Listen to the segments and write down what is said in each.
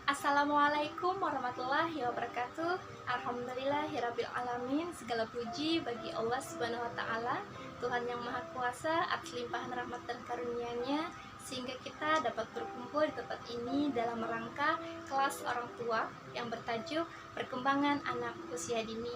Assalamualaikum warahmatullahi wabarakatuh. Alhamdulillahirabbil alamin. Segala puji bagi Allah Subhanahu wa taala, Tuhan yang Maha Kuasa, atas limpahan rahmat dan karunia-Nya sehingga kita dapat berkumpul di tempat ini dalam rangka kelas orang tua yang bertajuk Perkembangan Anak Usia Dini.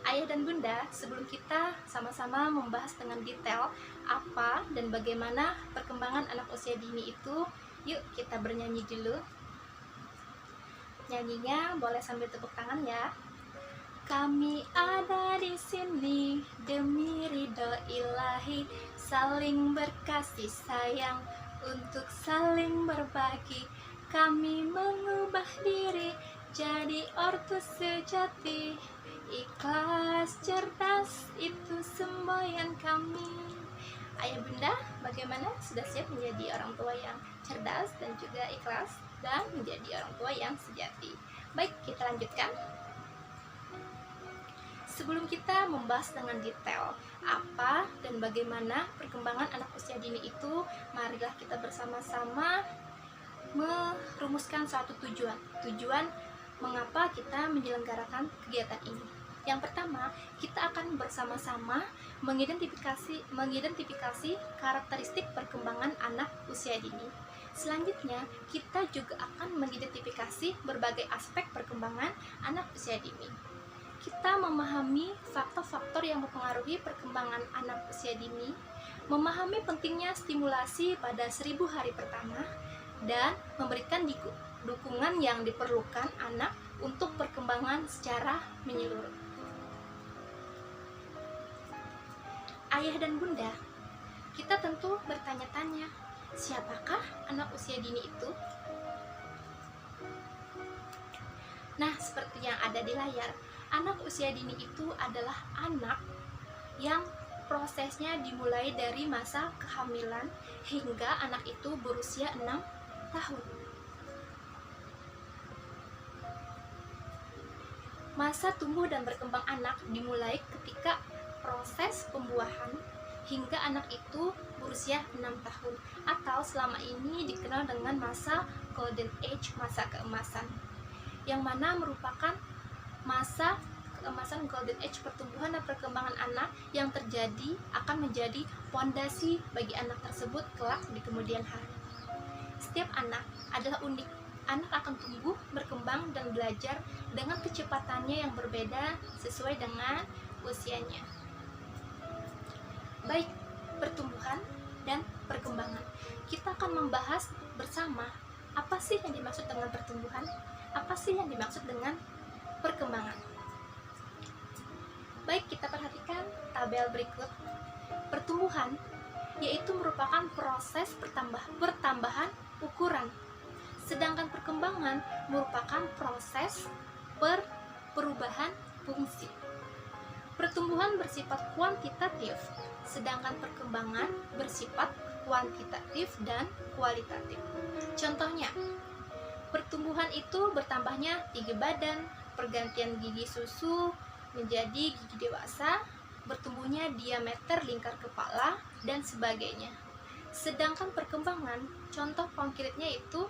Ayah dan Bunda, sebelum kita sama-sama membahas dengan detail apa dan bagaimana perkembangan anak usia dini itu, yuk kita bernyanyi dulu. Nyanyinya boleh sambil tepuk tangan ya. Kami ada di sini demi ridho ilahi, saling berkasih sayang untuk saling berbagi. Kami mengubah diri jadi ortu sejati, ikhlas cerdas itu semboyan kami. Ayah Bunda, bagaimana? Sudah siap menjadi orang tua yang cerdas dan juga ikhlas dan menjadi orang tua yang sejati? Baik, kita lanjutkan. Sebelum kita membahas dengan detail apa dan bagaimana perkembangan anak usia dini itu, marilah kita bersama-sama merumuskan suatu tujuan mengapa kita menyelenggarakan kegiatan ini. Yang pertama, kita akan bersama-sama mengidentifikasi karakteristik perkembangan anak usia dini. Selanjutnya, kita juga akan mengidentifikasi berbagai aspek perkembangan anak usia dini. Kita memahami faktor-faktor yang mempengaruhi perkembangan anak usia dini, memahami pentingnya stimulasi pada 1000 hari pertama, dan memberikan dukungan yang diperlukan anak untuk perkembangan secara menyeluruh. Ayah dan Bunda, kita tentu bertanya-tanya, siapakah anak usia dini itu? Nah, seperti yang ada di layar, anak usia dini itu adalah anak yang prosesnya dimulai dari masa kehamilan hingga anak itu berusia 6 tahun. Masa tumbuh dan berkembang anak dimulai ketika proses pembuahan hingga anak itu berusia 6 tahun, atau selama ini dikenal dengan masa golden age, masa keemasan, yang mana merupakan masa keemasan golden age pertumbuhan dan perkembangan anak yang terjadi akan menjadi fondasi bagi anak tersebut kelak di kemudian hari. Setiap anak adalah unik. Anak akan tumbuh, berkembang, dan belajar dengan kecepatannya yang berbeda sesuai dengan usianya. Baik, pertumbuhan dan perkembangan. Kita akan membahas bersama apa sih yang dimaksud dengan pertumbuhan, apa sih yang dimaksud dengan perkembangan. Baik, kita perhatikan tabel berikut. Pertumbuhan yaitu merupakan proses pertambahan ukuran, sedangkan perkembangan merupakan proses perubahan fungsi. Pertumbuhan bersifat kuantitatif, sedangkan perkembangan bersifat kuantitatif dan kualitatif. Contohnya, pertumbuhan itu bertambahnya tinggi badan, pergantian gigi susu menjadi gigi dewasa, bertumbuhnya diameter lingkar kepala, dan sebagainya. Sedangkan perkembangan, contoh konkretnya itu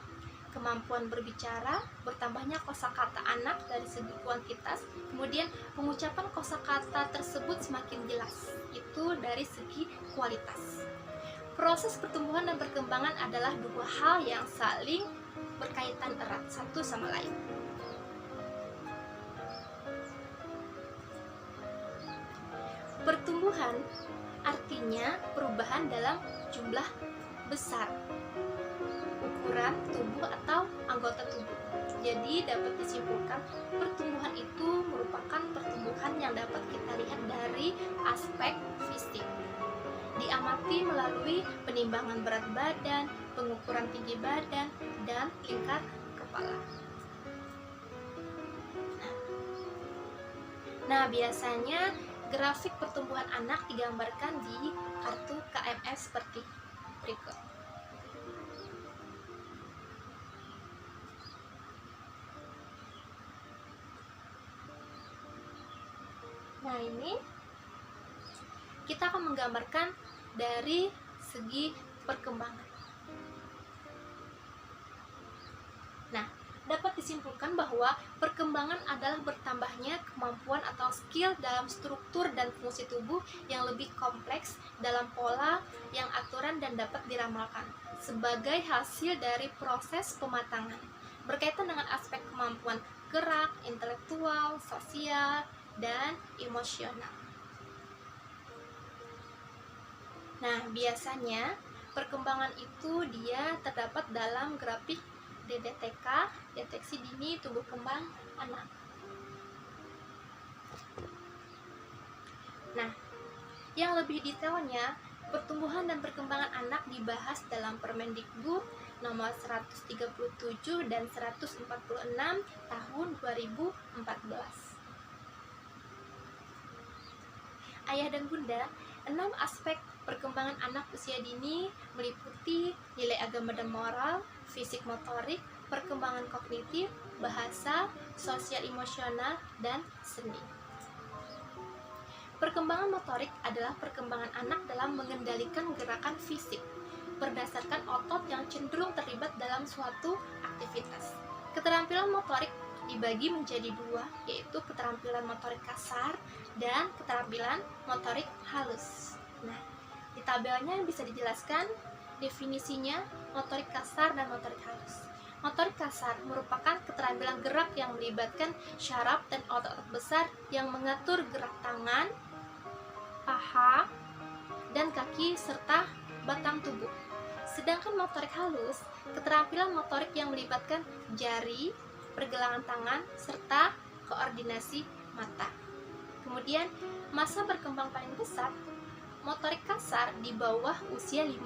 kemampuan berbicara, bertambahnya kosakata anak dari segi kuantitas, kemudian pengucapan kosakata tersebut semakin jelas, itu dari segi kualitas. Proses pertumbuhan dan perkembangan adalah dua hal yang saling berkaitan erat satu sama lain. Pertumbuhan artinya perubahan dalam jumlah besar ukuran tubuh atau anggota tubuh. Jadi dapat disimpulkan pertumbuhan itu merupakan pertumbuhan yang dapat kita lihat dari aspek fisik. Diamati melalui penimbangan berat badan, pengukuran tinggi badan, dan lingkar kepala. Nah, biasanya grafik pertumbuhan anak digambarkan di kartu KMS seperti berikut. Nah, ini kita akan menggambarkan dari segi perkembangan. Nah, dapat disimpulkan bahwa perkembangan adalah bertambahnya kemampuan atau skill dalam struktur dan fungsi tubuh yang lebih kompleks dalam pola yang aturan dan dapat diramalkan sebagai hasil dari proses pematangan berkaitan dengan aspek kemampuan gerak, intelektual, sosial, dan emosional. Nah, biasanya perkembangan itu dia terdapat dalam grafik DDTK, deteksi dini tumbuh kembang anak. Nah, yang lebih detailnya, pertumbuhan dan perkembangan anak dibahas dalam Permendikbud nomor 137 dan 146 tahun 2014. Ayah dan Bunda, 6 aspek perkembangan anak usia dini meliputi nilai agama dan moral, fisik motorik, perkembangan kognitif, bahasa, sosial emosional, dan seni. Perkembangan motorik adalah perkembangan anak dalam mengendalikan gerakan fisik berdasarkan otot yang cenderung terlibat dalam suatu aktivitas. Keterampilan motorik dibagi menjadi dua, yaitu keterampilan motorik kasar dan keterampilan motorik halus. Nah, di tabelnya bisa dijelaskan definisinya motorik kasar dan motorik halus. Motorik kasar merupakan keterampilan gerak yang melibatkan syaraf dan otot-otot besar yang mengatur gerak tangan, paha, dan kaki serta batang tubuh. Sedangkan motorik halus, keterampilan motorik yang melibatkan jari, pergelangan tangan, serta koordinasi mata. Kemudian, masa berkembang paling besar, motorik kasar di bawah usia 5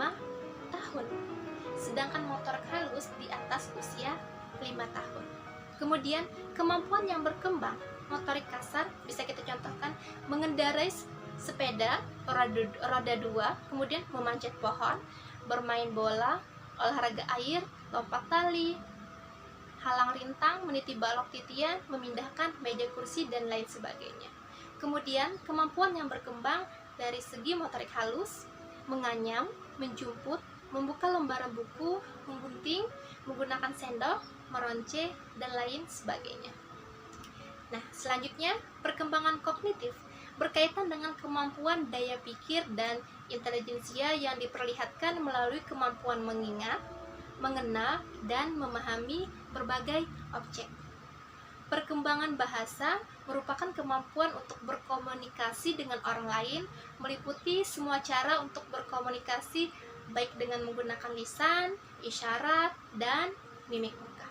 tahun, sedangkan motorik halus di atas usia 5 tahun. Kemudian, kemampuan yang berkembang, motorik kasar bisa kita contohkan mengendarai sepeda roda 2, kemudian memanjat pohon, bermain bola, olahraga air, lompat tali, halang rintang, meniti balok titian, memindahkan meja kursi, dan lain sebagainya. Kemudian, kemampuan yang berkembang dari segi motorik halus, menganyam, menjemput, membuka lembaran buku, menggunting, menggunakan sendok, meronce, dan lain sebagainya. Nah, selanjutnya, perkembangan kognitif berkaitan dengan kemampuan daya pikir dan intelijensia yang diperlihatkan melalui kemampuan mengingat, mengenal, dan memahami berbagai objek. Perkembangan bahasa merupakan kemampuan untuk berkomunikasi dengan orang lain, meliputi semua cara untuk berkomunikasi baik dengan menggunakan lisan, isyarat, dan mimik muka.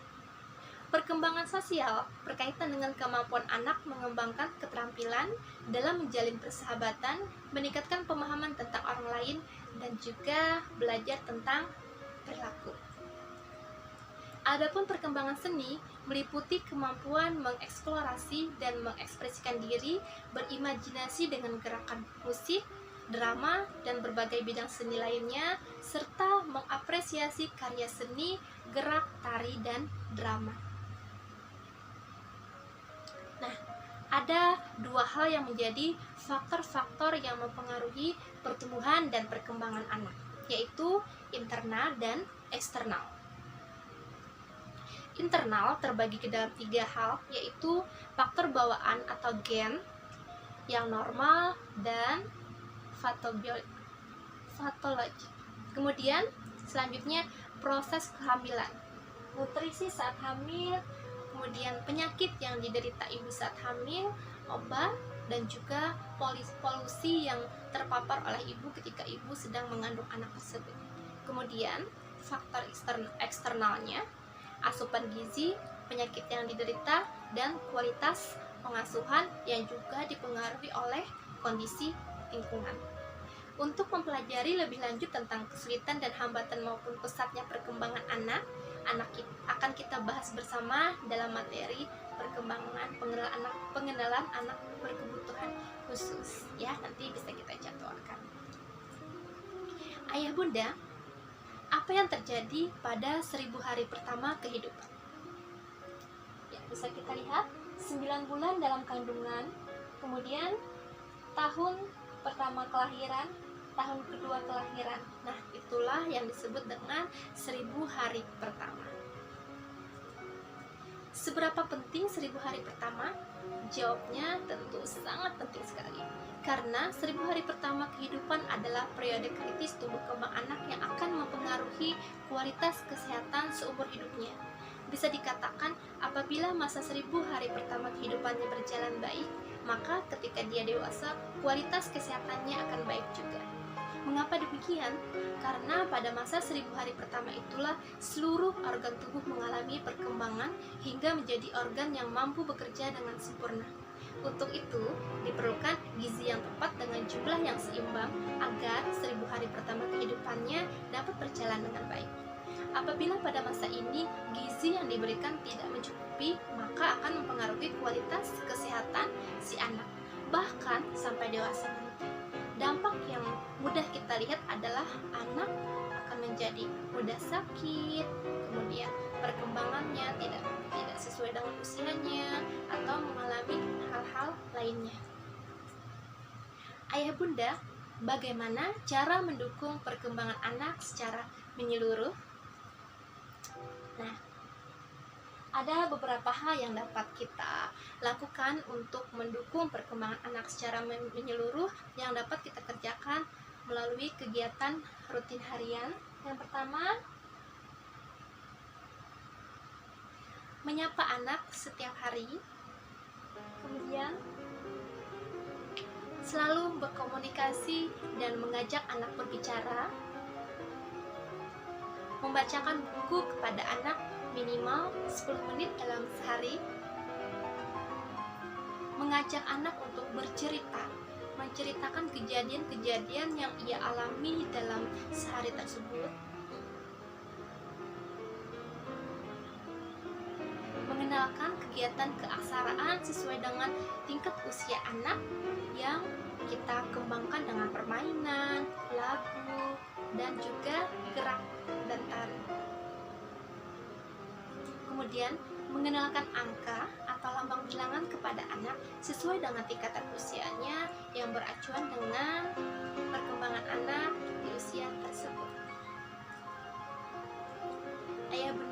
Perkembangan sosial berkaitan dengan kemampuan anak mengembangkan keterampilan dalam menjalin persahabatan, meningkatkan pemahaman tentang orang lain, dan juga belajar tentang perilaku. Adapun perkembangan seni meliputi kemampuan mengeksplorasi dan mengekspresikan diri, berimajinasi dengan gerakan musik, drama, dan berbagai bidang seni lainnya, serta mengapresiasi karya seni, gerak, tari, dan drama. Nah, ada dua hal yang menjadi faktor-faktor yang mempengaruhi pertumbuhan dan perkembangan anak, yaitu internal dan eksternal. Internal terbagi ke dalam 3 hal, yaitu faktor bawaan atau gen yang normal dan patologi. Kemudian selanjutnya proses kehamilan, nutrisi saat hamil, kemudian penyakit yang diderita ibu saat hamil, obat, dan juga polusi yang terpapar oleh ibu ketika ibu sedang mengandung anak tersebut. Kemudian faktor eksternalnya, asupan gizi, penyakit yang diderita, dan kualitas pengasuhan yang juga dipengaruhi oleh kondisi lingkungan. Untuk mempelajari lebih lanjut tentang kesulitan dan hambatan maupun pesatnya perkembangan anak akan kita bahas bersama dalam materi perkembangan pengenalan anak berkebutuhan khusus, ya, nanti bisa kita jadwalkan. Ayah Bunda, apa yang terjadi pada 1000 hari pertama kehidupan? Ya, bisa kita lihat 9 bulan dalam kandungan, kemudian tahun pertama kelahiran, tahun kedua kelahiran. Nah, itulah yang disebut dengan 1000 hari pertama. Seberapa penting 1000 hari pertama? Jawabnya tentu sangat penting sekali. Karena 1000 hari pertama kehidupan adalah periode kritis tumbuh kembang anak yang akan mempengaruhi kualitas kesehatan seumur hidupnya. Bisa dikatakan, apabila masa 1000 hari pertama kehidupannya berjalan baik, maka ketika dia dewasa, kualitas kesehatannya akan baik juga. Mengapa demikian? Karena pada masa 1000 hari pertama itulah seluruh organ tubuh mengalami perkembangan hingga menjadi organ yang mampu bekerja dengan sempurna. Untuk itu, diperlukan gizi yang tepat dengan jumlah yang seimbang agar 1000 hari pertama kehidupannya dapat berjalan dengan baik. Apabila pada masa ini gizi yang diberikan tidak mencukupi, maka akan mempengaruhi kualitas kesehatan si anak, bahkan sampai dewasa nanti. Dampak yang mudah kita lihat adalah anak akan menjadi mudah sakit, kemudian perkembangannya tidak sesuai dengan usianya, atau mengalami hal-hal lainnya. Ayah bunda, bagaimana cara mendukung perkembangan anak secara menyeluruh? Nah, ada beberapa hal yang dapat kita lakukan untuk mendukung perkembangan anak secara menyeluruh yang dapat kita kerjakan melalui kegiatan rutin harian. Yang pertama, menyapa anak setiap hari. Kemudian, selalu berkomunikasi dan mengajak anak berbicara. Membacakan buku kepada anak minimal 10 menit dalam sehari. Mengajak anak untuk bercerita, menceritakan kejadian-kejadian yang ia alami dalam sehari tersebut. Mengenalkan kegiatan keaksaraan sesuai dengan tingkat usia anak yang kita kembangkan dengan permainan, lagu, dan juga gerak dan tari. Kemudian, mengenalkan angka atau lambang bilangan kepada anak sesuai dengan tingkatan usianya yang beracuan dengan perkembangan anak di usia tersebut. Ayah bunda